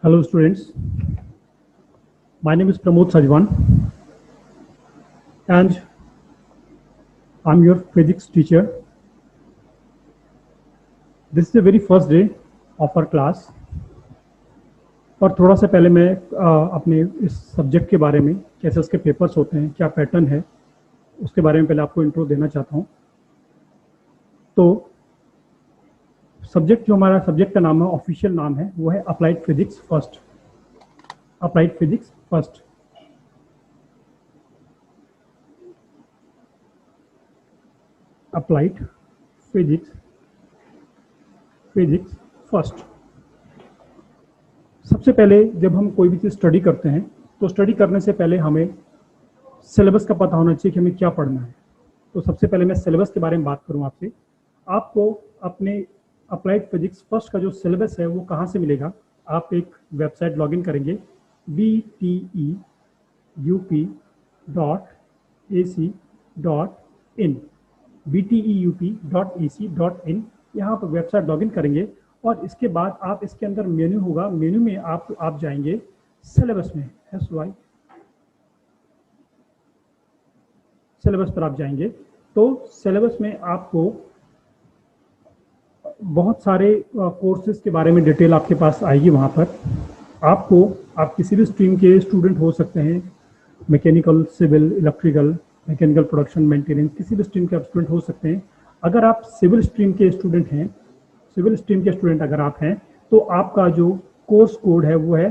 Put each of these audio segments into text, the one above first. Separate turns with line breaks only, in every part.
Hello students, my name is Pramod Sajwan and I'm your physics teacher. This is the very first day of our class और थोड़ा सा पहले मैं अपने इस सब्जेक्ट के बारे में, कैसे उसके पेपर्स होते हैं, क्या पैटर्न है, उसके बारे में पहले आपको इंट्रो देना चाहता हूँ। तो सब्जेक्ट जो हमारा सब्जेक्ट का नाम है, ऑफिशियल नाम है, वो है applied physics first. Applied physics first. Applied physics first. सबसे पहले जब हम कोई भी चीज़ स्टडी करते हैं तो स्टडी करने से पहले हमें सिलेबस का पता होना चाहिए कि हमें क्या पढ़ना है। तो सबसे पहले मैं सिलेबस के बारे में बात करूं आपसे। आपको अपने अप्लाइड फिजिक्स फर्स्ट का जो सिलेबस है वो कहाँ से मिलेगा? आप एक वेबसाइट लॉगिन करेंगे bteup.ac.in bteup.ac.in। यहाँ पर वेबसाइट लॉगिन करेंगे और इसके बाद आप इसके अंदर मेन्यू होगा, मेन्यू में आप जाएंगे सिलेबस में, सिलेबस पर आप जाएंगे। तो सिलेबस में आपको बहुत सारे कोर्सेज के बारे में डिटेल आपके पास आएगी। वहाँ पर आप किसी भी स्ट्रीम के स्टूडेंट हो सकते हैं, mechanical, civil, electrical, mechanical production, maintenance, किसी भी स्ट्रीम के आप स्टूडेंट हो सकते हैं। अगर आप सिविल स्ट्रीम के स्टूडेंट हैं, सिविल स्ट्रीम के स्टूडेंट अगर आप हैं, तो आपका जो कोर्स कोड है वो है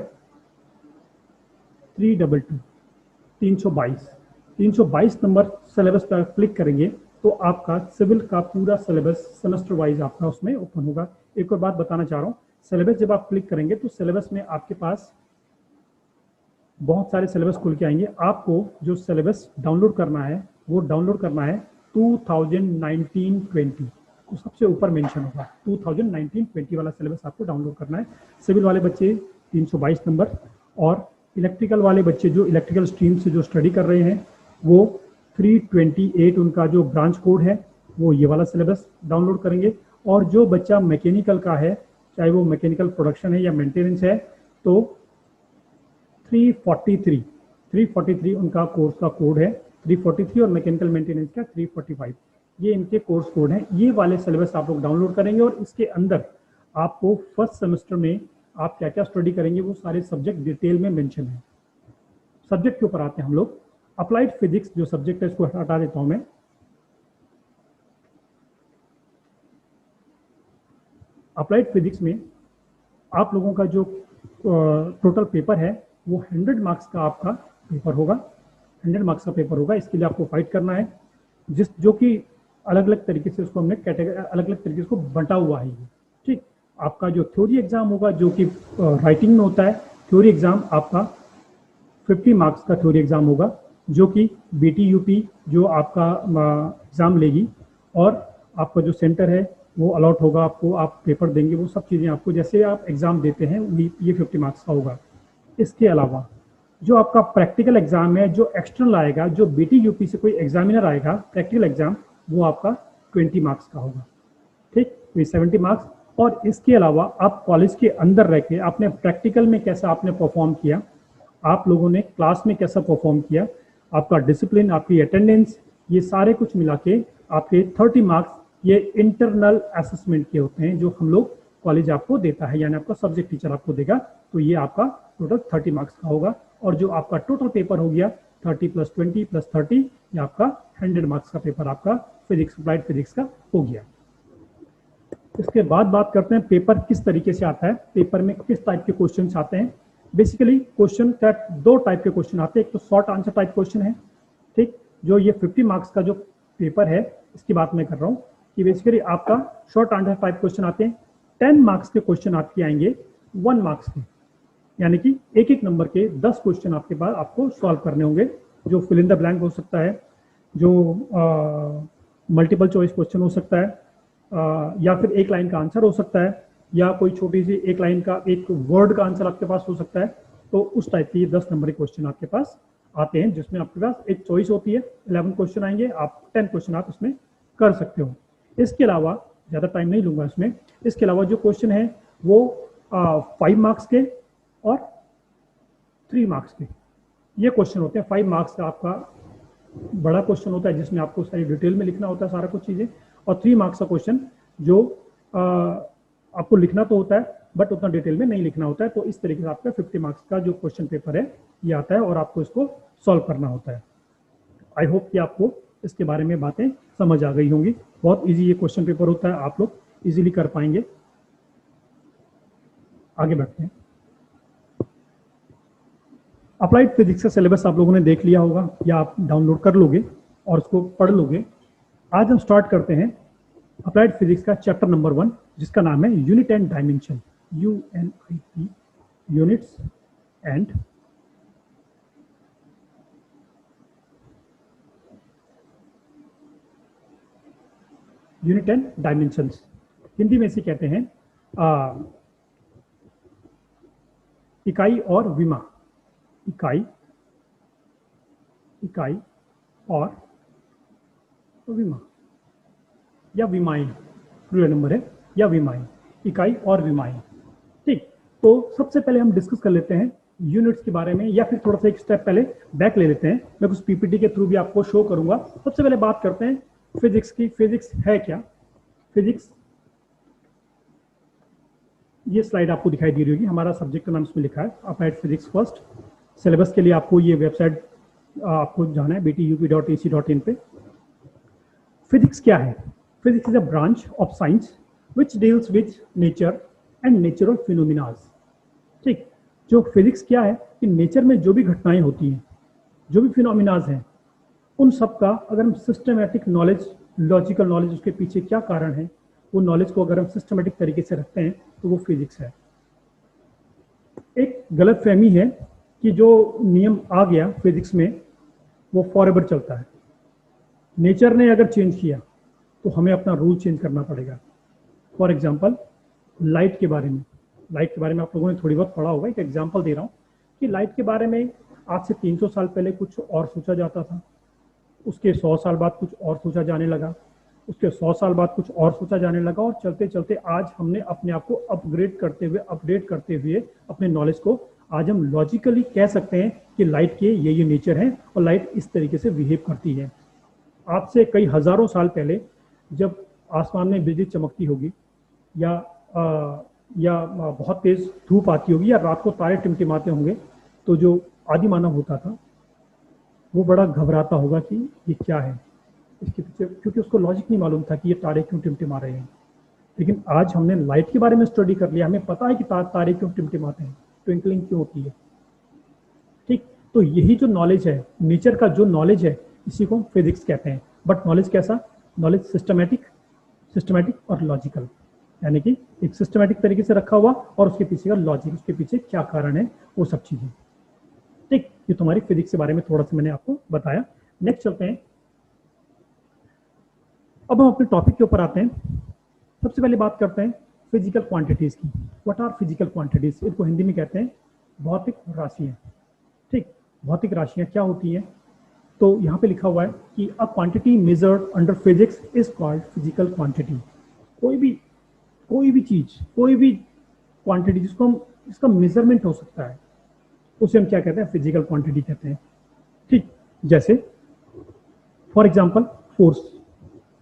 322 नंबर सिलेबस पर क्लिक करेंगे तो आपका सिविल का पूरा सिलेबस सेमेस्टर वाइज आपका उसमें ओपन होगा। एक और बात बताना चाह रहा हूँ, सिलेबस जब आप क्लिक करेंगे तो सिलेबस में आपके पास बहुत सारे सिलेबस खुल के आएंगे। आपको जो सिलेबस डाउनलोड करना है वो डाउनलोड करना है 2019-20, तो सबसे ऊपर मेंशन होगा 2019-20 वाला सिलेबस आपको डाउनलोड करना है। सिविल वाले बच्चे 322 नंबर और इलेक्ट्रिकल वाले बच्चे जो इलेक्ट्रिकल स्ट्रीम से जो स्टडी कर रहे हैं वो 328 उनका जो ब्रांच कोड है वो ये वाला सिलेबस डाउनलोड करेंगे। और जो बच्चा मैकेनिकल का है, चाहे वो मैकेनिकल प्रोडक्शन है या मेंटेनेंस है, तो 343 उनका कोर्स का कोड है, 343, और मैकेनिकल मेंटेनेंस का 345। ये इनके कोर्स कोड हैं। ये वाले सिलेबस आप लोग डाउनलोड करेंगे और इसके अंदर आपको फर्स्ट सेमेस्टर में आप क्या क्या स्टडी करेंगे वो सारे सब्जेक्ट डिटेल में मेंशन है। सब्जेक्ट के ऊपर आते हैं हम लोग। अप्लाइड फिजिक्स जो सब्जेक्ट है इसको हटा देता हूं मैं। अप्लाइड फिजिक्स में आप लोगों का जो टोटल पेपर है वो 100 मार्क्स का आपका पेपर होगा। 100 मार्क्स का पेपर होगा। इसके लिए आपको फाइट करना है, जो कि अलग अलग तरीके से उसको हमने अलग अलग तरीके से उसको बंटा हुआ है। ठीक, आपका जो थ्योरी एग्जाम होगा जो कि राइटिंग में होता है, थ्योरी एग्जाम आपका 50 मार्क्स का थ्योरी एग्जाम होगा जो कि बीटीयूपी जो आपका एग्जाम लेगी और आपका जो सेंटर है वो अलॉट होगा आपको, आप पेपर देंगे, वो सब चीज़ें आपको जैसे आप एग्जाम देते हैं ये 50 मार्क्स का होगा। इसके अलावा जो आपका प्रैक्टिकल एग्जाम है, जो एक्सटर्नल आएगा, जो बीटीयूपी से कोई एग्जामिनर आएगा प्रैक्टिकल एग्जाम, वो आपका 20 मार्क्स का होगा। ठीक, तो 70 मार्क्स। और इसके अलावा आप कॉलेज के अंदर रह के आपने प्रैक्टिकल में कैसा आपने परफॉर्म किया, आप लोगों ने क्लास में कैसा परफॉर्म किया, आपका डिसिप्लिन, आपकी अटेंडेंस, ये सारे कुछ मिला के आपके 30 मार्क्स ये इंटरनल असेसमेंट के होते हैं जो हम लोग कॉलेज आपको देता है, यानी आपका सब्जेक्ट टीचर आपको देगा। तो ये आपका टोटल 30 मार्क्स का होगा। और जो आपका टोटल पेपर हो गया 30 + 20 + 30, ये आपका 100 मार्क्स का पेपर आपका फिजिक्स, अप्लाइड फिजिक्स का हो गया। इसके बाद बात करते हैं पेपर किस तरीके से आता है, पेपर में किस टाइप के क्वेश्चन आते हैं। बेसिकली क्वेश्चन का 2 टाइप के क्वेश्चन आते हैं। एक तो शॉर्ट आंसर टाइप क्वेश्चन है, ठीक, जो ये 50 मार्क्स का जो पेपर है इसकी बात मैं कर रहा हूँ कि बेसिकली आपका शॉर्ट आंसर टाइप क्वेश्चन आते हैं। 10 मार्क्स के क्वेश्चन आपके आएंगे 1 मार्क्स के, यानी कि एक नंबर के 10 क्वेश्चन आपके पास आपको सॉल्व करने होंगे, जो फिल इन द ब्लैंक हो सकता है, जो मल्टीपल चॉइस क्वेश्चन हो सकता है, या फिर एक लाइन का आंसर हो सकता है, या कोई छोटी सी एक लाइन का एक वर्ड का आंसर आपके पास हो सकता है। तो उस टाइप के 10 नंबर के क्वेश्चन आपके पास आते हैं जिसमें आपके पास एक चॉइस होती है। 11 क्वेश्चन आएंगे, आप 10 क्वेश्चन आप इसमें कर सकते हो। इसके अलावा ज़्यादा टाइम नहीं लूँगा इसमें, इसके अलावा जो क्वेश्चन है वो 5 मार्क्स के और 3 मार्क्स के। ये क्वेश्चन होते हैं। 5 मार्क्स का आपका बड़ा क्वेश्चन होता है जिसमें आपको सारी डिटेल में लिखना होता है सारा कुछ चीज़ें, और 3 मार्क्स का क्वेश्चन जो आपको लिखना तो होता है बट उतना डिटेल में नहीं लिखना होता है। तो इस तरीके से आपका 50 मार्क्स का जो क्वेश्चन पेपर है ये आता है और आपको इसको सॉल्व करना होता है। आई होप कि आपको इसके बारे में बातें समझ आ गई होंगी। बहुत इजी ये क्वेश्चन पेपर होता है, आप लोग इजीली कर पाएंगे। आगे बढ़ते हैं। अप्लाइड फिजिक्स का सिलेबस आप लोगों ने देख लिया होगा या आप डाउनलोड कर लोगे और उसको पढ़ लोगे। आज हम स्टार्ट करते हैं अप्लाइड फिजिक्स का चैप्टर नंबर 1 जिसका नाम है unit and dimension, UNIT, units and dimensions. Hindi में इसे कहते हैं इकाई और विमा। इकाई और विमा या विमाएं, प्लूरल नंबर है, या विमाएं, इकाई और विमाएं। ठीक, तो सबसे पहले हम डिस्कस कर लेते हैं यूनिट्स के बारे में, या फिर थोड़ा सा एक स्टेप पहले बैक ले लेते हैं। मैं कुछ पीपीटी के थ्रू भी आपको शो करूंगा। सबसे पहले बात करते हैं फिजिक्स की। फिजिक्स है क्या? फिजिक्स, ये स्लाइड आपको दिखाई दे रही होगी, हमारा सब्जेक्ट का नाम इसमें लिखा है अप्लाइड फिजिक्स फर्स्ट। सिलेबस के लिए आपको ये वेबसाइट आपको जाना है btup.ac.in पे। फिजिक्स क्या है? Physics is a branch of science which deals with nature and natural phenomenas. ठीक, जो फिजिक्स क्या है कि नेचर में जो भी घटनाएं होती हैं, जो भी फिनोमिनाज हैं, उन सब का अगर हम सिस्टमेटिक नॉलेज, लॉजिकल नॉलेज, उसके पीछे क्या कारण है, वो नॉलेज को अगर हम सिस्टमेटिक तरीके से रखते हैं तो वो फिजिक्स है। एक गलत फहमी है कि जो नियम आ गया फिजिक्स में वो फॉरएवर चलता है। नेचर ने अगर चेंज किया तो हमें अपना रूल चेंज करना पड़ेगा। फॉर एग्जांपल लाइट के बारे में, आप लोगों ने थोड़ी बहुत पढ़ा होगा। एक एग्जांपल दे रहा हूँ कि लाइट के बारे में आज से 300 साल पहले कुछ और सोचा जाता था, उसके 100 साल बाद कुछ और सोचा जाने लगा, उसके 100 साल बाद कुछ और सोचा जाने लगा, और चलते चलते आज हमने अपने आप को अपडेट करते हुए अपने नॉलेज को आज हम लॉजिकली कह सकते हैं कि लाइट के ये नेचर है और लाइट इस तरीके से बिहेव करती है। आज से कई हजारों साल पहले जब आसमान में बिजली चमकती होगी या बहुत तेज धूप आती होगी या रात को तारे टिमटिमाते होंगे, तो जो आदि मानव होता था वो बड़ा घबराता होगा कि ये क्या है इसके पीछे, क्योंकि उसको लॉजिक नहीं मालूम था कि ये तारे क्यों टिमटिमा रहे हैं। लेकिन आज हमने लाइट के बारे में स्टडी कर लिया, हमें पता है कि तारे क्यों टिमटिमाते हैं, ट्विंकलिंग क्यों होती है। ठीक, तो यही जो नॉलेज है, नेचर का जो नॉलेज है, इसी को हम फिजिक्स कहते हैं। बट नॉलेज कैसा? नॉलेज सिस्टमैटिक और लॉजिकल, यानी कि एक सिस्टमैटिक तरीके से रखा हुआ और उसके पीछे का लॉजिक, उसके पीछे क्या कारण है, वो सब चीजें। ठीक, ये तुम्हारी फिजिक्स के बारे में थोड़ा सा मैंने आपको बताया। नेक्स्ट चलते हैं, अब हम अपने टॉपिक के ऊपर आते हैं। सबसे पहले बात करते हैं फिजिकल क्वांटिटीज की। What are physical quantities? इनको हिंदी में कहते हैं भौतिक राशियां। ठीक, भौतिक राशियां क्या होती हैं? तो यहाँ पे लिखा हुआ है कि a quantity measured under physics is called physical quantity. कोई भी चीज, कोई भी क्वांटिटी जिसको हम, इसका मेजरमेंट हो सकता है, उसे हम क्या कहते हैं? फिजिकल क्वांटिटी कहते हैं। ठीक, जैसे फॉर एग्जांपल फोर्स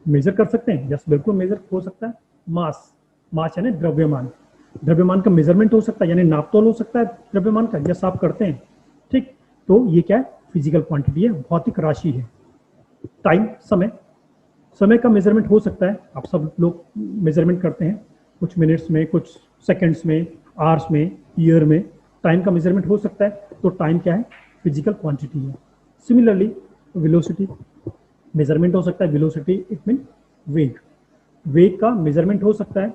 मेजर कर सकते हैं। यस, बिल्कुल मेजर हो सकता है। मास यानी द्रव्यमान का मेजरमेंट हो सकता है, यानी नापतोल हो सकता है द्रव्यमान का। यस, आप करते हैं। ठीक, तो ये क्या है? फिजिकल क्वांटिटी है, भौतिक राशि है। टाइम, समय का मेजरमेंट हो सकता है। आप सब लोग मेजरमेंट करते हैं, कुछ मिनट्स में, कुछ सेकेंड्स में, आवर्स में, ईयर में टाइम का मेजरमेंट हो सकता है। तो टाइम क्या है? फिजिकल क्वांटिटी है। सिमिलरली वेलोसिटी मेजरमेंट हो सकता है। वेलोसिटी इट मीन वेग का मेजरमेंट हो सकता है।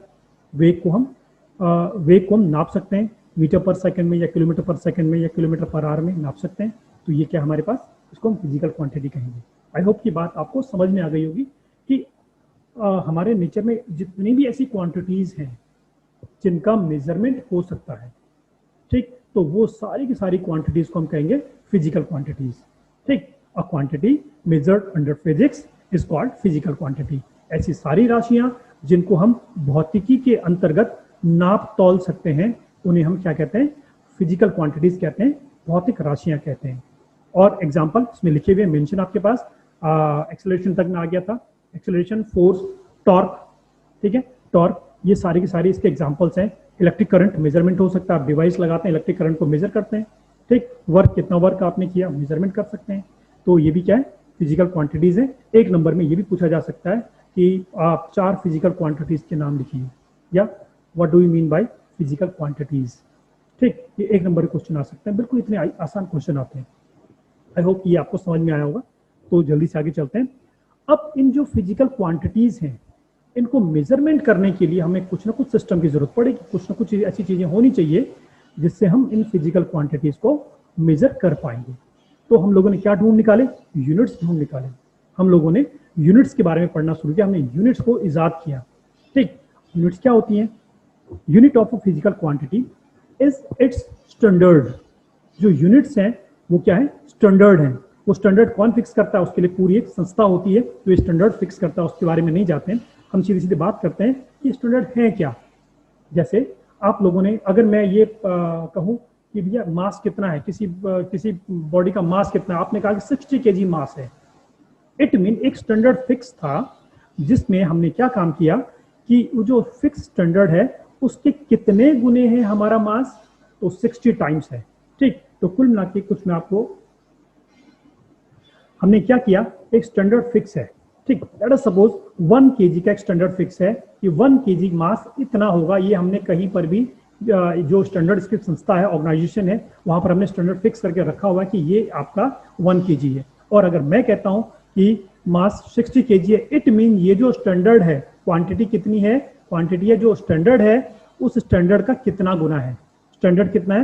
वेग को हम नाप सकते हैं, मीटर पर सेकंड में या किलोमीटर पर सेकंड में या किलोमीटर पर आवर में नाप सकते हैं। तो ये क्या हमारे पास, इसको हम फिजिकल क्वांटिटी कहेंगे। आई होप की बात आपको समझ में आ गई होगी कि हमारे नेचर में जितनी भी ऐसी क्वांटिटीज हैं जिनका मेजरमेंट हो सकता है, ठीक, तो वो सारी की सारी क्वांटिटीज को हम कहेंगे फिजिकल क्वांटिटीज। ठीक, a quantity measured under physics is called physical quantity. ऐसी सारी राशियां जिनको हम भौतिकी के अंतर्गत नाप तौल सकते हैं, उन्हें हम क्या कहते हैं? फिजिकल क्वांटिटीज कहते हैं, भौतिक राशियां कहते हैं। और एग्जाम्पल इसमें लिखे हुए मेंशन आपके पास, एक्सेलरेशन तक में आ गया था, एक्सेलरेशन, फोर्स, टॉर्क, ठीक है, टॉर्क, ये सारी की सारी इसके एग्जाम्पल्स हैं। इलेक्ट्रिक करंट मेजरमेंट हो सकता है, आप डिवाइस लगाते हैं, इलेक्ट्रिक करंट को मेजर करते हैं, ठीक, वर्क, कितना वर्क आपने किया, मेजरमेंट कर सकते हैं। तो ये भी क्या है, फिजिकल क्वांटिटीज है। एक नंबर में ये भी पूछा जा सकता है कि आप 4 फिजिकल क्वांटिटीज के नाम लिखिए, या what do you mean by physical quantities, ठीक, ये एक नंबर के क्वेश्चन आ सकते हैं, बिल्कुल इतने आसान क्वेश्चन आते हैं। आई होप ये आपको समझ में आया होगा। तो जल्दी से आगे चलते हैं। अब इन जो फिजिकल क्वांटिटीज हैं, इनको मेजरमेंट करने के लिए हमें कुछ ना कुछ सिस्टम की जरूरत पड़ेगी, कुछ ना कुछ ऐसी चीजें होनी चाहिए जिससे हम इन फिजिकल क्वांटिटीज को मेजर कर पाएंगे। तो हम लोगों ने क्या ढूंढ निकाले, यूनिट्स ढूंढ निकाले। हम लोगों ने यूनिट्स के बारे में पढ़ना शुरू किया, हमने यूनिट्स को इजाद किया, ठीक। यूनिट्स क्या होती हैं, unit of a physical quantity is it's standard. जो यूनिट्स हैं वो क्या है, स्टैंडर्ड हैं। वो स्टैंडर्ड कौन फिक्स करता है, उसके लिए पूरी एक संस्था होती है जो स्टैंडर्ड फिक्स करता है, उसके बारे में नहीं जाते हैं हम, सीधे सीधे बात करते हैं कि स्टैंडर्ड है क्या। जैसे आप लोगों ने, अगर मैं ये कहूँ कि भैया मास कितना है, किसी बॉडी का मास कितना है, आपने कहा कि 60 kg मास है, इट मीन एक स्टैंडर्ड फिक्स था जिसमें हमने क्या काम किया कि वो जो फिक्स स्टैंडर्ड है उसके कितने गुने हैं हमारा मास, तो 60 टाइम्स है, ठीक। तो कुल मिला के कुछ मैं आपको, हमने क्या किया, एक स्टैंडर्ड फिक्स है, ठीक। लेट अस सपोज 1 kg का एक स्टैंडर्ड फिक्स है कि 1 kg मास इतना होगा। ये हमने कहीं पर भी जो स्टैंडर्ड इसकी संस्था है, ऑर्गेनाइजेशन है, वहां पर हमने स्टैंडर्ड फिक्स करके रखा हुआ है कि ये आपका 1 kg है। और अगर मैं कहता हूं कि मास 60 kg है, इट मीन ये जो स्टैंडर्ड है, क्वांटिटी कितनी है, क्वांटिटी है जो स्टैंडर्ड है उस स्टैंडर्ड का कितना गुना है। स्टैंडर्ड कितना है,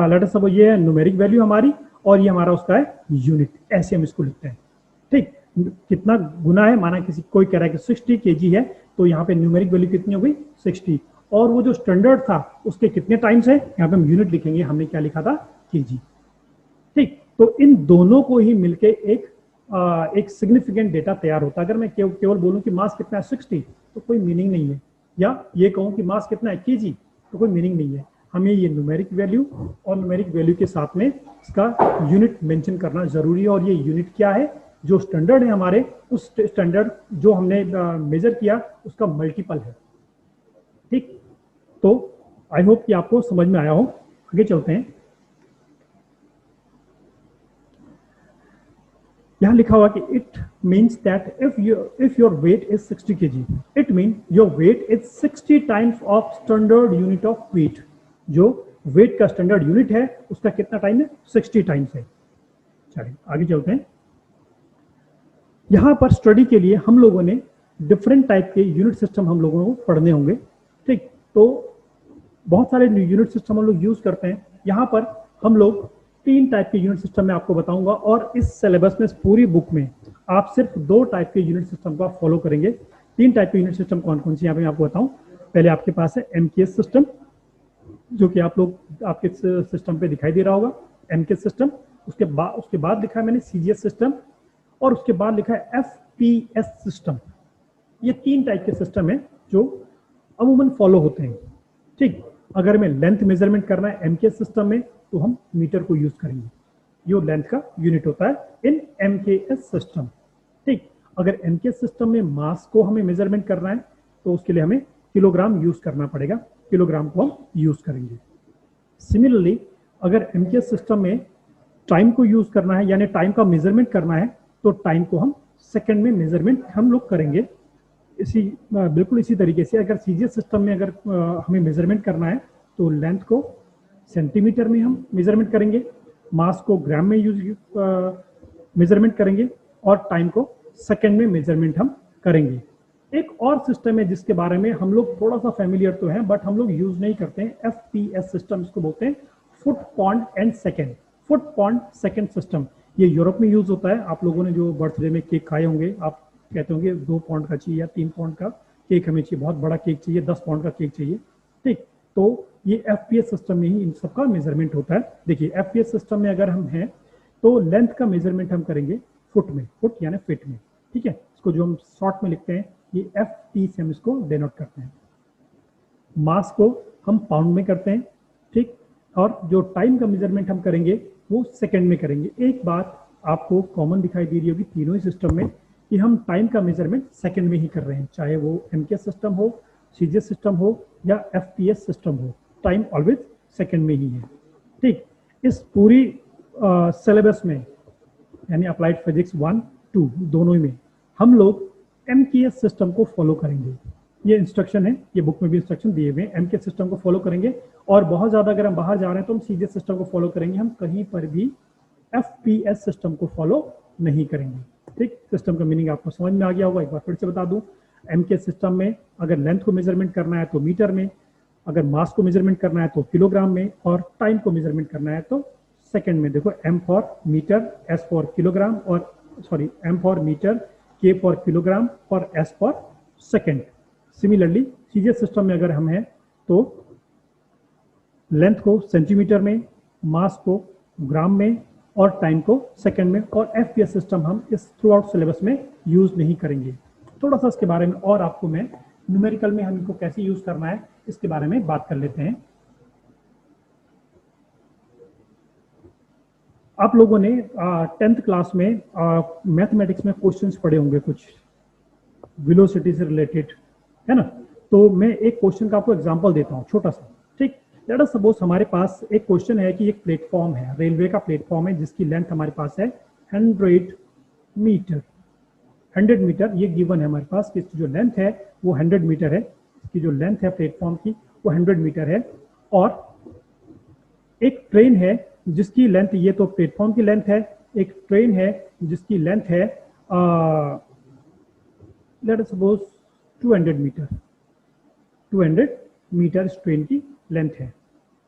लेट अस सपोज ये है न्यूमेरिक वैल्यू हमारी, और ये हमारा उसका है यूनिट, ऐसे हम इसको लिखते हैं, ठीक। कितना गुना है, माना किसी कोई कह रहा है कि 60 kg है, तो यहाँ पे न्यूमेरिक वैल्यू कितनी हो गई, 60, और वो जो स्टैंडर्ड था उसके कितने टाइम्स है, यहाँ पे हम यूनिट लिखेंगे, हमने क्या लिखा था, kg, ठीक। तो इन दोनों को ही मिलके एक सिग्निफिकेंट डेटा तैयार होता है। अगर मैं केवल बोलूं कि मास कितना है 60, तो कोई मीनिंग नहीं है, या ये कहूं कि मास कितना है kg, तो कोई मीनिंग नहीं है। हमें ये न्यूमेरिक वैल्यू और न्यूमेरिक वैल्यू के साथ में इसका यूनिट मेंशन करना जरूरी है, और ये यूनिट क्या है, जो स्टैंडर्ड है हमारे, उस स्टैंडर्ड जो हमने मेजर किया उसका मल्टीपल है, ठीक। तो आई होप कि आपको समझ में आया हो। आगे चलते हैं। यहाँ लिखा हुआ कि it means that if your weight is 60 kg, it mean your weight is 60 times of standard unit of weight. जो वेट का स्टैंडर्ड यूनिट है उसका कितना टाइम है, 60 टाइम्स है। चलिए आगे चलते हैं। यहाँ पर स्टडी के लिए हम लोगों ने डिफरेंट टाइप के यूनिट सिस्टम हम लोगों को पढ़ने होंगे, ठीक। तो बहुत सारे यूनिट सिस्टम हम लोग यूज करते हैं। यहाँ पर हम लोग 3 टाइप के यूनिट सिस्टम में आपको बताऊंगा, और इस सिलेबस में, इस पूरी बुक में आप सिर्फ 2 टाइप के यूनिट सिस्टम को आप फॉलो करेंगे। 3 टाइप के यूनिट सिस्टम कौन कौन से यहाँ पे मैं आपको बताऊं। पहले आपके पास है MKS सिस्टम, जो कि आप लोग आपके सिस्टम पे दिखाई दे रहा होगा, MKS सिस्टम। उसके बाद लिखा है मैंने CGS सिस्टम, और उसके बाद लिखा है FPS सिस्टम। ये 3 टाइप के सिस्टम है जो अमूमन फॉलो होते हैं, ठीक। अगर हमें लेंथ मेजरमेंट करना है MKS सिस्टम में, तो हम मीटर को यूज करेंगे, ये लेंथ का यूनिट होता है इन MKS सिस्टम, ठीक। अगर MKS सिस्टम में मास को हमें मेजरमेंट करना है, तो उसके लिए हमें किलोग्राम यूज करना पड़ेगा, किलोग्राम को हम यूज करेंगे। सिमिलरली अगर MKS सिस्टम में टाइम को यूज करना है, यानी टाइम का मेजरमेंट करना है, तो टाइम को हम सेकंड में मेजरमेंट हम लोग करेंगे। बिल्कुल इसी तरीके से अगर CGS सिस्टम में अगर हमें मेजरमेंट करना है, तो लेंथ को सेंटीमीटर में हम मेजरमेंट करेंगे, मास को ग्राम में मेजरमेंट करेंगे, और टाइम को सेकंड में मेजरमेंट हम करेंगे। एक और सिस्टम है जिसके बारे में हम लोग थोड़ा सा फैमिलियर तो हैं, बट हम लोग यूज नहीं करते हैं, FPS सिस्टम इसको बोलते हैं, foot pond and second, foot pond second system. ये यूरोप में यूज होता है। आप लोगों ने जो बर्थडे में केक खाए होंगे, आप कहते होंगे 2 पाउंड का चाहिए या 3 पाउंड का केक हमें चाहिए, बहुत बड़ा केक चाहिए, 10 पाउंड का केक चाहिए, ठीक। तो ये FPS सिस्टम में ही इन सबका मेजरमेंट होता है। देखिए FPS सिस्टम में अगर हम हैं, तो लेंथ का मेजरमेंट हम करेंगे फुट में, फुट यानी फीट में, ठीक है। इसको जो हम शॉर्ट में लिखते हैं, ये FT से हम इसको डेनोट करते हैं। मास को हम पाउंड में करते हैं, ठीक। और जो टाइम का मेजरमेंट हम करेंगे वो सेकंड में करेंगे। एक बात आपको कॉमन दिखाई दे रही होगी तीनों ही सिस्टम में कि हम टाइम का मेजरमेंट सेकंड में ही कर रहे हैं, चाहे वो एमकेएस सिस्टम हो, सीजीएस सिस्टम हो या एफपीएस सिस्टम हो, टाइम ऑलवेज सेकंड में ही है। ठीक, इस पूरी सिलेबस में यानी अप्लाइड फिजिक्स 1, 2 दोनों ही में हम लोग एमकेएस सिस्टम को फॉलो करेंगे। ये इंस्ट्रक्शन है, ये बुक में भी इंस्ट्रक्शन दिए हुए हैं, एमकेएस सिस्टम को फॉलो करेंगे। और बहुत ज़्यादा अगर हम बाहर जा रहे हैं तो हम सीजीएस सिस्टम को फॉलो करेंगे, हम कहीं पर भी एफपीएस सिस्टम को फॉलो नहीं करेंगे। ठीक, सिस्टम का मीनिंग आपको समझ में आ गया होगा। एक बार फिर से बता दूं, एमकेएस सिस्टम में अगर लेंथ को मेजरमेंट करना है तो मीटर में, अगर मास को मेजरमेंट करना है तो किलोग्राम में, और टाइम को मेजरमेंट करना है तो सेकंड में। देखो M for metre, S for kilogram, और sorry M for metre, K for kilogram और S for second. Similarly CGS system में अगर हम हैं तो लेंथ को सेंटीमीटर में, मास को ग्राम में और टाइम को सेकंड में। और एफपीएस सिस्टम हम इस थ्रू आउट सिलेबस में यूज नहीं करेंगे। थोड़ा सा इसके बारे में और आपको मैं न्यूमेरिकल में हम इनको कैसे यूज करना है इसके बारे में बात कर लेते हैं। आप लोगों ने 10th क्लास में मैथमेटिक्स में क्वेश्चंस पढ़े होंगे कुछ वेलोसिटी से रिलेटेड, है ना। तो मैं एक क्वेश्चन का आपको एग्जांपल देता हूँ छोटा सा। ठीक, लेट अस सपोज हमारे पास एक क्वेश्चन है कि एक प्लेटफॉर्म है, रेलवे का प्लेटफॉर्म है जिसकी लेंथ हमारे पास है 100 मीटर। 100 मीटर ये गिवन है हमारे पास कि इसकी जो लेंथ है वो 100 मीटर है। इसकी जो लेंथ है प्लेटफॉर्म की वो 100 मीटर है। और एक ट्रेन है जिसकी लेंथ, ये तो प्लेटफॉर्म की लेंथ है, एक ट्रेन है जिसकी लेंथ है let us suppose 200 metre. 200 metre इस ट्रेन की लेंथ है।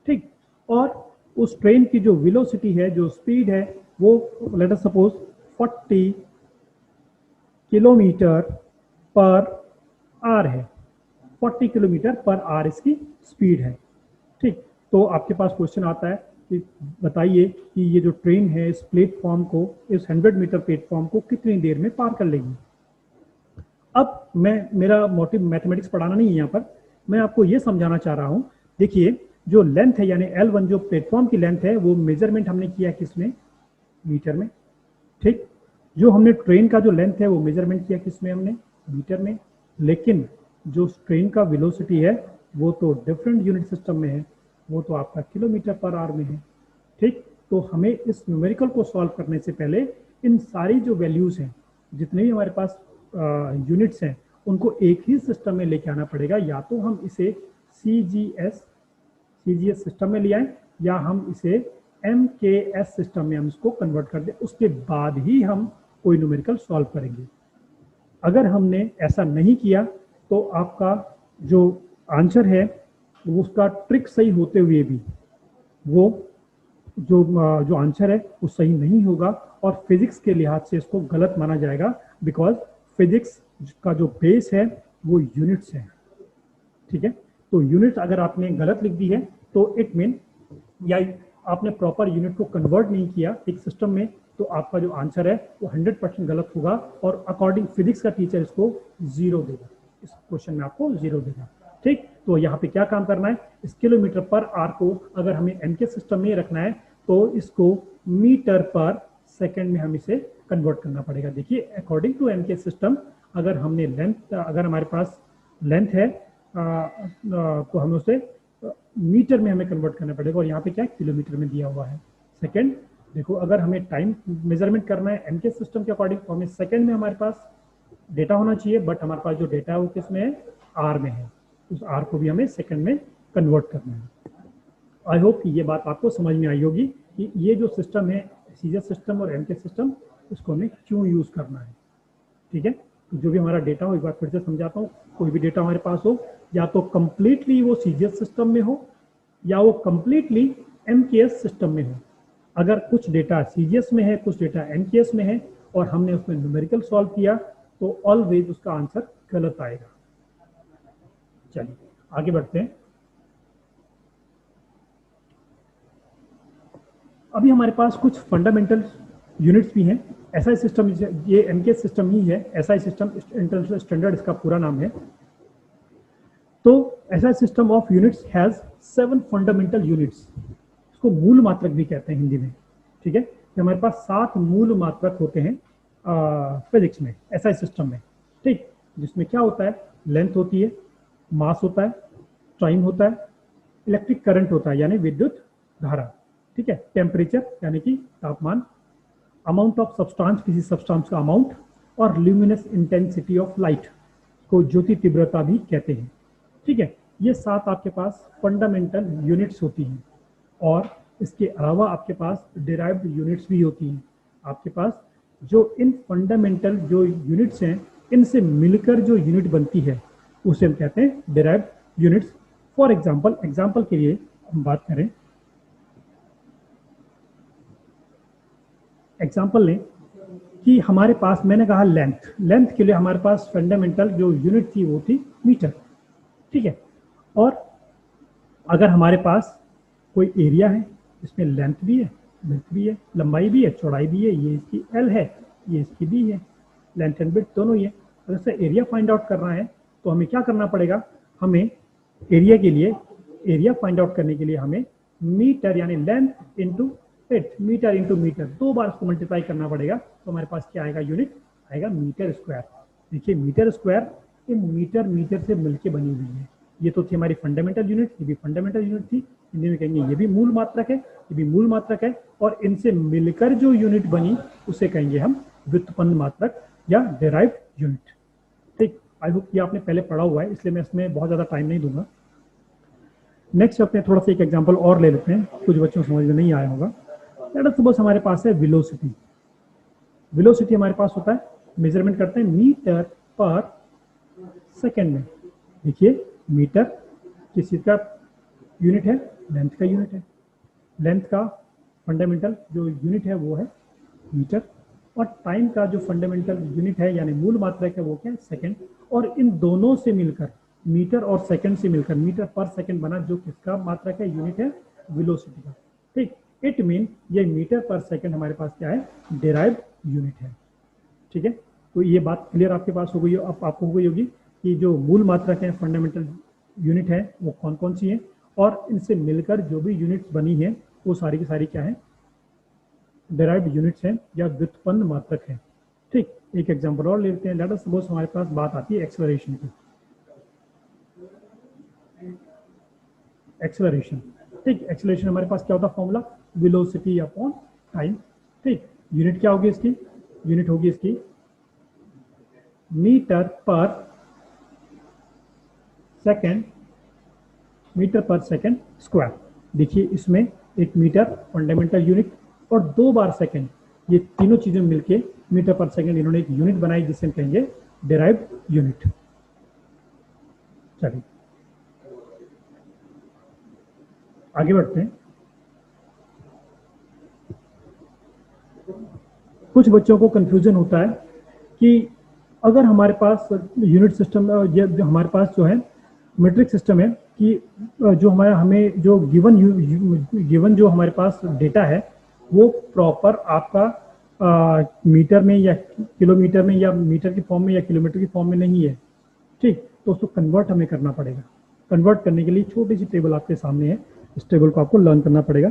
ठीक, और उस ट्रेन की जो वेलोसिटी है, जो स्पीड है, वो late us suppose 40 kilometre per hour है। 40 किलोमीटर पर आवर इसकी स्पीड है। ठीक, तो आपके पास क्वेश्चन आता है कि बताइए कि ये जो ट्रेन है इस प्लेटफॉर्म को, इस 100 मीटर प्लेटफॉर्म को कितनी देर में पार कर लेगी। अब मेरा मोटिव मैथमेटिक्स पढ़ाना नहीं है यहाँ पर, मैं आपको ये समझाना चाह रहा हूँ। देखिए जो लेंथ है यानी L1 जो प्लेटफॉर्म की लेंथ है वो मेजरमेंट हमने किया किसमें, मीटर में। ठीक, जो हमने ट्रेन का जो लेंथ है वो मेजरमेंट किया किसमें, हमने मीटर में। लेकिन जो ट्रेन का वेलोसिटी है वो तो डिफरेंट यूनिट सिस्टम में है, वो तो आपका किलोमीटर पर आवर में है। ठीक, तो हमें इस न्यूमेरिकल को सॉल्व करने से पहले इन सारी जो वैल्यूज हैं, जितने भी हमारे पास यूनिट्स हैं, उनको एक ही सिस्टम में लेके आना पड़ेगा। या तो हम इसे सीजीएस सिस्टम में ले आएं या हम इसे एमकेएस सिस्टम में हम इसको कन्वर्ट कर दें, उसके बाद ही हम कोई न्यूमेरिकल सॉल्व करेंगे। अगर हमने ऐसा नहीं किया तो आपका जो आंसर है उसका ट्रिक सही होते हुए भी वो जो आंसर है वो सही नहीं होगा और फिजिक्स के लिहाज से इसको गलत माना जाएगा। बिकॉज फिजिक्स का जो बेस है वो यूनिट्स है। ठीक है, तो यूनिट अगर आपने गलत लिख दी है तो इट मीन या आपने प्रॉपर यूनिट को कन्वर्ट नहीं किया एक सिस्टम में, तो आपका जो आंसर है वो 100% गलत होगा और अकॉर्डिंग फिजिक्स का टीचर इसको 0 देगा। इस क्वेश्चन में आपको 0 देगा। ठीक, तो यहाँ पे क्या काम करना है, इस किलोमीटर पर आवर को अगर हमें एमके सिस्टम में रखना है तो इसको मीटर पर सेकंड में हम इसे कन्वर्ट करना पड़ेगा। देखिए अकॉर्डिंग टू एमके सिस्टम अगर हमने लेंथ, अगर हमारे पास लेंथ है तो हमें उसे मीटर में हमें कन्वर्ट करना पड़ेगा और यहाँ पे क्या किलोमीटर में दिया हुआ है। सेकंड, देखो अगर हमें टाइम मेजरमेंट करना है एमके सिस्टम के अकॉर्डिंग तो हमें सेकंड में हमारे पास डेटा होना चाहिए, बट हमारे पास जो डेटा है वो किस में है, आर में है। उस आर को भी हमें सेकंड में कन्वर्ट करना है। आई होप कि ये बात आपको समझ में आई होगी कि ये जो सिस्टम है सीजीएस सिस्टम और एमके सिस्टम, इसको हमें क्यों यूज करना है। ठीक है, तो जो भी हमारा डेटा हो एक बार फिर से समझाता हूँ। कोई भी डेटा हमारे पास हो या तो कंप्लीटली वो सीजीएस सिस्टम में हो या वो कंप्लीटली एमकेएस सिस्टम में हो। अगर कुछ डेटा सीजीएस में है, कुछ डेटा एमकेएस में है और हमने उसमें न्यूमेरिकल सॉल्व किया तो ऑलवेज उसका आंसर गलत आएगा। चलिए आगे बढ़ते हैं। अभी हमारे पास कुछ फंडामेंटल यूनिट्स भी हैं। एसआई सिस्टम, ये एमकेएस सिस्टम ही है, एसआई सिस्टम इंटरनेशनल स्टैंडर्ड इसका पूरा नाम है। तो SI system of units has 7 fundamental units. उसको मूल मात्रक भी कहते हैं हिंदी में, ठीक है। कि हमारे पास 7 मूल मात्रक होते हैं फिजिक्स में, ऐसा सिस्टम में, ठीक। जिसमें क्या होता है, लेंथ होती है, मास होता है, टाइम होता है, इलेक्ट्रिक करंट होता है यानी विद्युत धारा, ठीक है, टेम्परेचर यानी कि तापमान, अमाउंट ऑफ सब्सटेंस किसी सब्सटेंस का अमाउंट, और ल्यूमिनस इंटेंसिटी ऑफ लाइट को ज्योति तीव्रता भी कहते हैं, ठीक है। ये 7 आपके पास फंडामेंटल यूनिट्स होती हैं, और इसके अलावा आपके पास डिराइव्ड यूनिट्स भी होती हैं। आपके पास जो इन फंडामेंटल जो यूनिट्स हैं, इनसे मिलकर जो यूनिट बनती है उसे हम कहते हैं derived units. For example, example के लिए हम बात करें, एग्जांपल लें कि हमारे पास, मैंने कहा लेंथ, लेंथ के लिए हमारे पास फंडामेंटल जो यूनिट थी वो थी मीटर, ठीक है। और अगर हमारे पास कोई एरिया है, इसमें लेंथ भी है, विड्थ भी है, लंबाई भी है, चौड़ाई भी है, ये इसकी एल है, ये इसकी बी है, लेंथ एंड विड्थ दोनों ही है। अगर से एरिया फाइंड आउट करना है तो हमें क्या करना पड़ेगा, हमें एरिया के लिए, एरिया फाइंड आउट करने के लिए हमें मीटर यानी length into width, metre into metre, 2 बार उसको मल्टीप्लाई करना पड़ेगा, तो हमारे पास क्या आएगा, यूनिट आएगा मीटर स्क्वायर। देखिए metre square in metre metre से मिलके बनी हुई है। ये तो थी हमारी फंडामेंटल यूनिट, ये भी फंडामेंटल यूनिट थी, हिंदी में कहेंगे ये भी मूल मात्रक है, ये भी मूल मात्रक है, और इनसे मिलकर जो यूनिट बनी उसे कहेंगे हम व्युत्पन्न मात्रक या डेराइव्ड यूनिट, ठीक। आई होप ये आपने पहले पढ़ा हुआ है, इसलिए मैं इसमें बहुत ज़्यादा टाइम नहीं दूंगा। नेक्स्ट अपने थोड़ा सा एक एग्जाम्पल और ले लेते हैं, कुछ बच्चों को समझ में नहीं आया होगा। लेट अस सपोज हमारे पास है वेलोसिटी। वेलोसिटी हमारे पास होता है, मेजरमेंट करते हैं मीटर पर सेकेंड में। देखिए मीटर किस चीज़ का यूनिट है, लेंथ का यूनिट है, लेंथ का फंडामेंटल जो यूनिट है वो है मीटर, और टाइम का जो फंडामेंटल यूनिट है यानी मूल मात्रक है वो क्या है, सेकंड। और इन दोनों से मिलकर, मीटर और सेकंड से मिलकर मीटर पर सेकंड बना, जो किसका मात्रक है, यूनिट है वेलोसिटी का, ठीक। इट मीन ये मीटर पर सेकंड हमारे पास क्या है, डिराइव्ड यूनिट है, ठीक है। तो ये बात क्लियर आपके पास हो गई, अब आपको हो गई होगी कि जो मूल मात्रक है, फंडामेंटल यूनिट है वो कौन कौन सी है, और इनसे मिलकर जो भी यूनिट्स बनी है वो सारी की सारी क्या है, डिराइव्ड यूनिट्स हैं या व्युत्पन्न मात्रक है, ठीक। एक एग्जांपल और लेते हैं। लेट अस सपोज हमारे पास बात आती है एक्सेलरेशन की। एक्सेलरेशन, ठीक। एक्सेलरेशन हमारे पास क्या होता है फॉर्मूला, वेलोसिटी अपॉन टाइम, ठीक। यूनिट क्या होगी इसकी, यूनिट होगी इसकी मीटर पर सेकंड, मीटर पर सेकंड स्क्वायर। देखिए इसमें एक मीटर फंडामेंटल यूनिट और 2 बार सेकंड, ये तीनों चीजें मिलके मीटर पर सेकंड इन्होंने एक यूनिट बनाई जिसे हम कहेंगे डिराइव्ड यूनिट। चलिए आगे बढ़ते हैं। कुछ बच्चों को कंफ्यूजन होता है कि अगर हमारे पास यूनिट सिस्टम, जो हमारे पास जो है मीट्रिक सिस्टम है, कि जो हमारा हमें जो गिवन जो हमारे पास डेटा है वो प्रॉपर आपका मीटर में या किलोमीटर में या मीटर की फॉर्म में या किलोमीटर की फॉर्म में नहीं है, ठीक। तो उसको कन्वर्ट हमें करना पड़ेगा। कन्वर्ट करने के लिए छोटी सी टेबल आपके सामने है, इस टेबल को आपको लर्न करना पड़ेगा,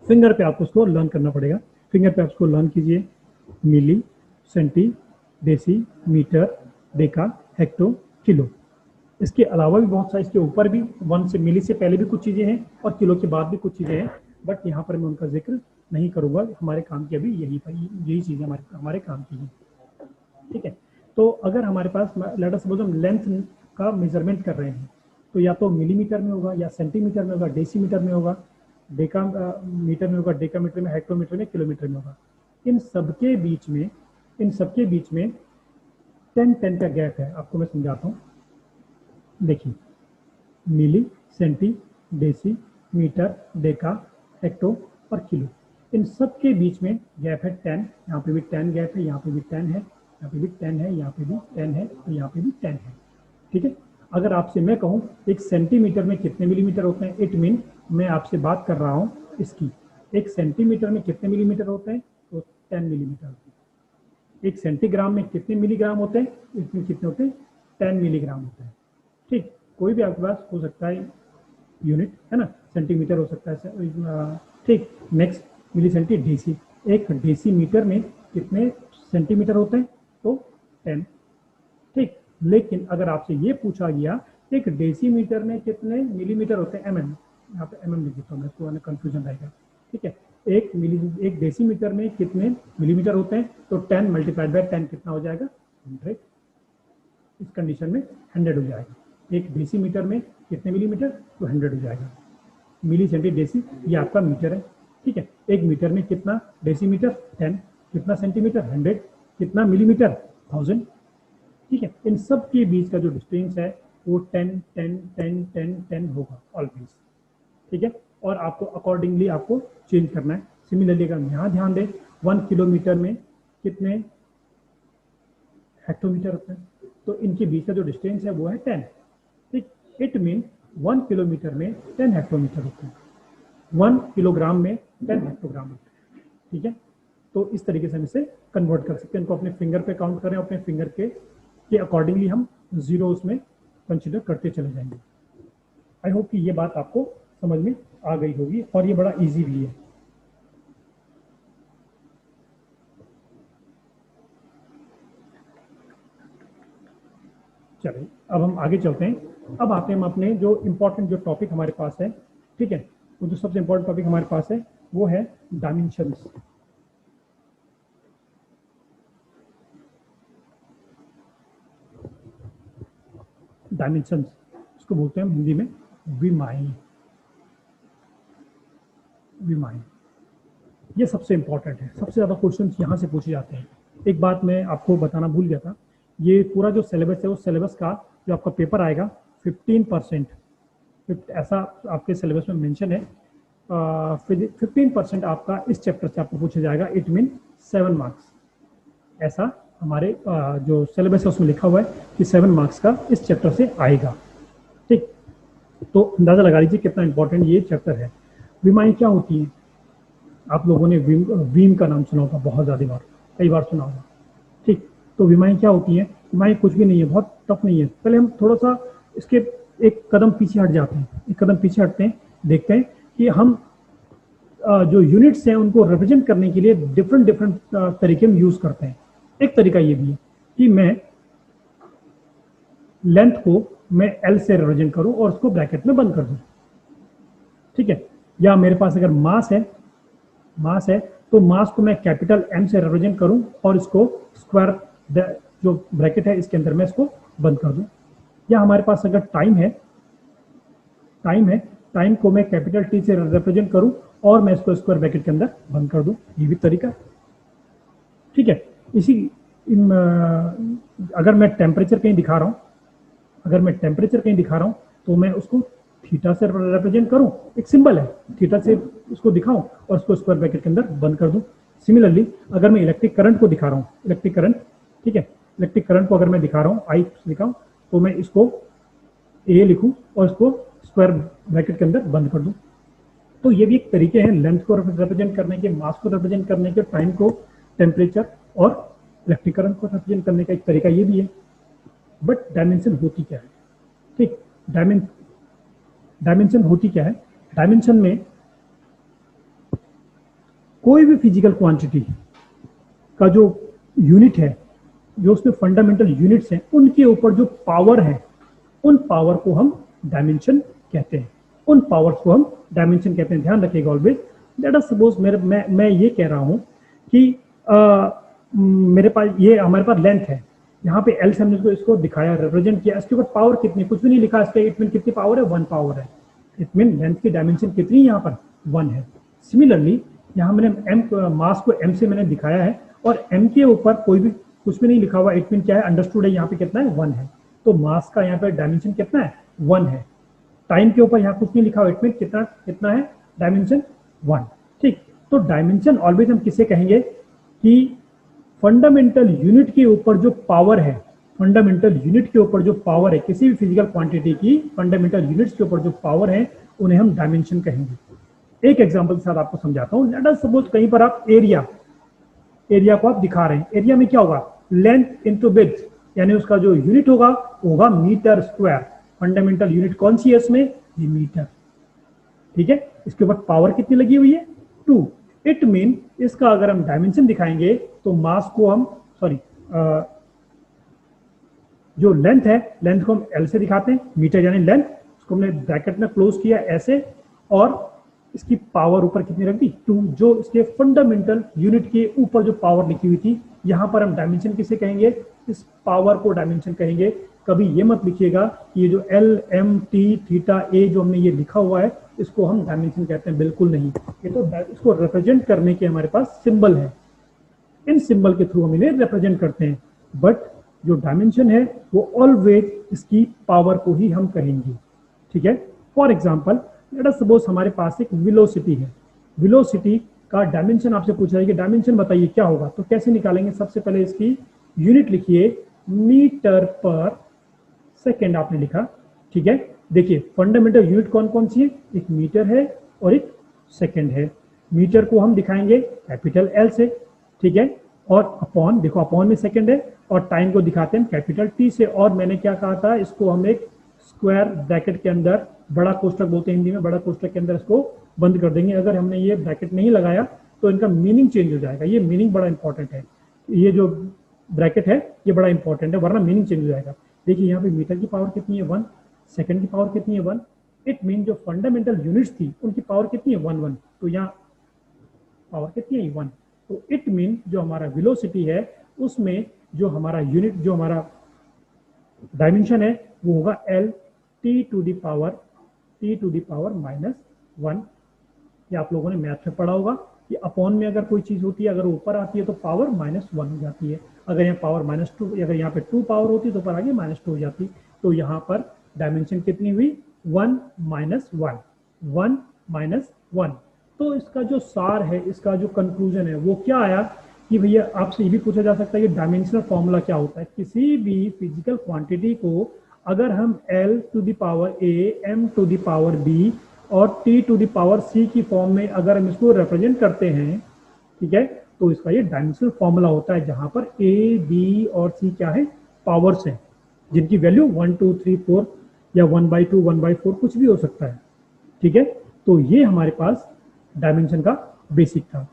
फिंगर पे आपको उसको लर्न करना पड़ेगा। फिंगर पे आप उसको लर्न कीजिए, milli, centi, deci, metre, deca, hecto, kilo. इसके अलावा भी बहुत सारे, इसके ऊपर भी 1 से मिली से पहले भी कुछ चीज़ें हैं और किलो के बाद भी कुछ चीज़ें हैं, बट यहाँ पर मैं उनका जिक्र नहीं करूँगा। हमारे काम की अभी यही चीज़ें हमारे काम की हैं, ठीक है। तो अगर हमारे पास लेट अस सपोज हम लेंथ का मेजरमेंट कर रहे हैं तो या तो मिलीमीटर में होगा या सेंटीमीटर में होगा, डेसीमीटर में होगा, डेका मीटर में होगा, डेकामीटर में, हेक्टोमीटर में, किलोमीटर में होगा। इन सबके बीच में 10 का गैप है। आपको मैं समझाता हूँ, देखिए milli, centi, deci, metre, deca, hecto और किलो, इन सब के बीच में गैप है 10। यहाँ पे भी 10 गैप है, यहाँ पे भी 10 है, यहाँ पे भी 10 है, यहाँ पे भी 10 है और यहाँ पे भी 10 है, ठीक है। अगर आपसे मैं कहूँ एक सेंटीमीटर में कितने मिलीमीटर होते हैं, इट मीन मैं आपसे बात कर रहा हूँ इसकी, एक सेंटीमीटर में कितने मिलीमीटर होते हैं, तो 10 मिलीमीटर होते हैं। एक सेंटीग्राम में कितने मिलीग्राम होते हैं, इसमें कितने होते हैं, 10 मिलीग्राम होते हैं, ठीक। कोई भी आपके पास हो सकता है यूनिट, है ना, सेंटीमीटर हो सकता है, ठीक। नेक्स्ट मिली सेंटी डेसी, एक डेसीमीटर में कितने सेंटीमीटर होते हैं, तो 10, ठीक। लेकिन अगर आपसे ये पूछा गया एक डेसीमीटर में कितने मिलीमीटर होते हैं, एमएम, यहाँ पे एमएम लिख देता हूँ मैं, तो कंफ्यूजन रहेगा, ठीक है। एक डेसीमीटर में कितने मिलीमीटर होते हैं, तो 10 मल्टीप्लाइड बाय 10 कितना हो जाएगा, 100। इस कंडीशन में 100 हो जाएगा। एक डेसीमीटर में कितने मिलीमीटर, तो 100 हो जाएगा। मिली सेंटी डेसी ये आपका मीटर है, ठीक है। एक मीटर में कितना डेसीमीटर, 10, कितना सेंटीमीटर, 100, कितना मिलीमीटर, 1000, ठीक है। इन सब के बीच का जो डिस्टेंस है वो 10 10 10 10 10 होगा ऑलवेज, ठीक है। और आपको अकॉर्डिंगली आपको चेंज करना है। सिमिलरली अगर यहाँ ध्यान दें, 1 किलोमीटर में कितने हेक्टोमीटर होते हैं, तो इनके बीच का जो डिस्टेंस है वो है 10, ठीक। इट मीन 1 किलोमीटर में 10 हेक्टोमीटर होते हैं, 1 किलोग्राम में 10 हेक्टोग्राम होते हैं, ठीक है। तो इस तरीके से हम इसे कन्वर्ट कर सकते हैं। इनको अपने फिंगर पे काउंट करें, अपने फिंगर के अकॉर्डिंगली हम जीरो उसमें कंसिडर करते चले जाएंगे। आई होप कि ये बात आपको समझ में आ गई होगी और ये बड़ा इजी भी है। चलिए अब हम आगे चलते हैं। अब आते हैं हम अपने जो इम्पोर्टेंट जो टॉपिक हमारे पास है, ठीक है, वो जो सबसे इम्पोर्टेंट टॉपिक हमारे पास है वो है डायमेंशंस। डायमेंशंस इसको बोलते हैं हम हिंदी में विमाएं। विमाएं ये सबसे इम्पोर्टेंट है, सबसे ज़्यादा क्वेश्चन यहाँ से पूछे जाते हैं। एक बात मैं आपको बताना भूल गया था, ये पूरा जो सिलेबस है उस सिलेबस का जो आपका पेपर आएगा 15%, ऐसा आपके सिलेबस में मेंशन है, 15% आपका इस चैप्टर से आपको पूछा जाएगा। इट मीन 7 मार्क्स, ऐसा हमारे जो सिलेबस है उसमें लिखा हुआ है कि 7 मार्क्स का इस चैप्टर से आएगा, ठीक। तो अंदाजा लगा लीजिए कितना इंपॉर्टेंट ये चैप्टर है। विमाएं क्या होती हैं, आप लोगों ने वीम का नाम सुना होगा, बहुत ज़्यादा बार, कई बार सुना होगा, ठीक। तो विमाएं क्या होती हैं, विमाएं कुछ भी नहीं है, बहुत टफ नहीं है। पहले हम थोड़ा सा इसके एक कदम पीछे हट जाते हैं, एक कदम पीछे हटते हैं, देखते हैं कि हम जो यूनिट्स हैं उनको रिप्रेजेंट करने के लिए डिफरेंट तरीके हम यूज करते हैं। एक तरीका ये भी है कि मैं लेंथ को मैं एल से रिप्रेजेंट करूं और उसको ब्रैकेट में बंद कर दूं, ठीक है। या मेरे पास अगर मास है तो मास को मैं कैपिटल एम से रिप्रेजेंट करूं और इसको स्क्वायर जो ब्रैकेट है इसके अंदर मैं इसको बंद कर दूं। या हमारे पास अगर टाइम है, टाइम को मैं कैपिटल टी से रिप्रेजेंट करूं और मैं इसको स्क्वायर ब्रैकेट के अंदर बंद कर दूं, ये भी तरीका है, ठीक है। अगर मैं टेम्परेचर कहीं दिखा रहा हूं, तो मैं उसको थीटा से रिप्रेजेंट करूं, एक सिंबल है, थीटा से उसको दिखाऊं और उसको स्क्वायर ब्रैकेट के अंदर बंद कर दूं। सिमिलरली अगर मैं इलेक्ट्रिक करंट को दिखा रहा हूं, इलेक्ट्रिक करंट, ठीक है, इलेक्ट्रिक करंट को अगर मैं दिखा रहा हूं, आई दिखाऊं, तो मैं इसको ए लिखूं और इसको स्क्वायर ब्रैकेट के अंदर बंद कर दूं। तो ये भी एक तरीके हैं लेंथ को रिप्रेजेंट करने के, मास को रिप्रेजेंट करने के, टाइम को, टेम्परेचर और इलेक्ट्रिक करंट को रिप्रेजेंट करने का एक तरीका ये भी है। बट डायमेंशन होती क्या है, ठीक। डायमेंशन होती क्या है, डायमेंशन में कोई भी फिजिकल क्वांटिटी का जो यूनिट है, जो उसमें फंडामेंटल यूनिट्स हैं, उनके ऊपर जो पावर है, उन पावर को हम डायमेंशन कहते हैं, उन पावर्स को हम डायमेंशन कहते हैं। ध्यान रखिएगा ऑलवेज। लेट अस सपोज मैं ये कह रहा हूं कि मेरे पास ये हमारे पास लेंथ है, यहाँ पे एल से हमने इसको दिखाया, रिप्रेजेंट किया, इसके ऊपर पावर कितनी, कुछ भी नहीं लिखा, इसका इट मीन कितनी पावर है, 1 पावर है। इट मीन लेंथ की डायमेंशन कितनी है, यहाँ पर 1 है। सिमिलरली यहाँ मैंने मास को एम से मैंने दिखाया है और एम के ऊपर कोई भी कुछ भी नहीं लिखा हुआ, इट मीन क्या है, अंडरस्टूड है, यहाँ पे कितना है, 1 है। तो मास का यहाँ पे डायमेंशन कितना है, 1 है। टाइम के ऊपर यहाँ कुछ नहीं लिखा हुआ, इट मीन कितना है, डायमेंशन 1, ठीक। तो डायमेंशन ऑलवेज हम किसे कहेंगे कि फंडामेंटल यूनिट के ऊपर जो पावर है, फंडामेंटल यूनिट के ऊपर जो पावर है, किसी भी फिजिकल क्वांटिटी की फंडामेंटल यूनिट्स के ऊपर जो पावर है, उन्हें हम डायमेंशन कहेंगे। एक एग्जांपल के साथ आपको समझाता हूं। लेट अस सपोज कहीं पर आप एरिया को आप दिखा रहे हैं, एरिया में क्या होगा, लेंथ इनटू विड्थ, यानी उसका जो यूनिट होगा मीटर स्क्वायर। फंडामेंटल यूनिट कौन सी है इसमें, ये मीटर, ठीक है। इसके ऊपर पावर कितनी लगी हुई है, 2। इट मीन इसका अगर हम डायमेंशन दिखाएंगे तो मास को हम जो लेंथ है, लेंथ को हम एल से दिखाते हैं, मीटर यानी लेंथ, उसको हमने ब्रैकेट में क्लोज किया ऐसे, और इसकी पावर ऊपर कितनी रख दी, 2, जो इसके फंडामेंटल यूनिट के ऊपर जो पावर लिखी हुई थी। यहाँ पर हम डायमेंशन किसे कहेंगे, इस पावर को डायमेंशन कहेंगे। कभी ये मत लिखिएगा कि ये जो एल एम टी थीटा ए जो हमने ये लिखा हुआ है इसको हम डायमेंशन कहते हैं, बिल्कुल नहीं। ये तो इसको रिप्रेजेंट करने के हमारे पास सिंबल है, इन सिंबल के थ्रू हम इन्हें रिप्रेजेंट करते हैं। बट जो डायमेंशन है वो ऑलवेज इसकी पावर को ही हम कहेंगे, ठीक है। For example let us suppose हमारे पास एक वेलोसिटी है, वेलोसिटी का डायमेंशन आपसे पूछा है कि डायमेंशन बताइए क्या होगा, तो कैसे निकालेंगे। सबसे पहले इसकी यूनिट लिखिए, मीटर पर सेकेंड आपने लिखा, ठीक है। देखिए फंडामेंटल यूनिट कौन कौन सी है, एक मीटर है और एक सेकेंड है। मीटर को हम दिखाएंगे कैपिटल एल से, ठीक है, और अपॉन, देखो अपॉन में सेकेंड है, और टाइम को दिखाते हैं कैपिटल टी से। और मैंने क्या कहा था, इसको हम एक स्क्वायर ब्रैकेट के अंदर, बड़ा कोष्ठक बोलते हैं हिंदी में, बड़ा कोष्ठक के अंदर इसको बंद कर देंगे। अगर हमने ये ब्रैकेट नहीं लगाया तो इनका मीनिंग चेंज हो जाएगा, ये मीनिंग बड़ा इंपॉर्टेंट है, ये जो ब्रैकेट है ये बड़ा इंपॉर्टेंट है, वरना मीनिंग चेंज हो जाएगा। देखिए यहाँ पे मीटर की पावर कितनी है, 1, सेकंड की पावर कितनी है, 1। इट मीन जो फंडामेंटल यूनिट्स थी उनकी पावर कितनी है, 1 1, तो यहाँ पावर कितनी है, 1। तो इट मीन जो हमारा वेलोसिटी है उसमें जो हमारा यूनिट, जो हमारा डायमेंशन है वो होगा L T to the power -1। ये आप लोगों ने मैथ में पढ़ा होगा कि अपॉन में अगर कोई चीज होती है, अगर ऊपर आती है तो पावर -1 हो जाती है। अगर यहाँ पावर -2, अगर यहाँ पे 2 पावर होती तो ऊपर आगे -2 हो जाती। तो यहाँ पर डायमेंशन कितनी हुई, 1 -1। तो इसका जो सार है, इसका जो कंक्लूजन है वो क्या आया कि भैया आपसे ये भी पूछा जा सकता है कि डायमेंशनल फॉर्मूला क्या होता है। किसी भी फिजिकल क्वांटिटी को अगर हम L to the power A, M to the power B और T to the power C की फॉर्म में अगर हम इसको रिप्रेजेंट करते हैं, ठीक है, तो इसका ये डायमेंशनल फॉर्मूला होता है, जहां पर A, B और C क्या है, पावर्स हैं, जिनकी वैल्यू 1 2 3 4 या 1/2 1/4 कुछ भी हो सकता है, ठीक है। तो ये हमारे पास डायमेंशन का बेसिक था।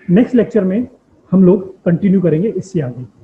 नेक्स्ट लेक्चर में हम लोग कंटिन्यू करेंगे इससे आगे।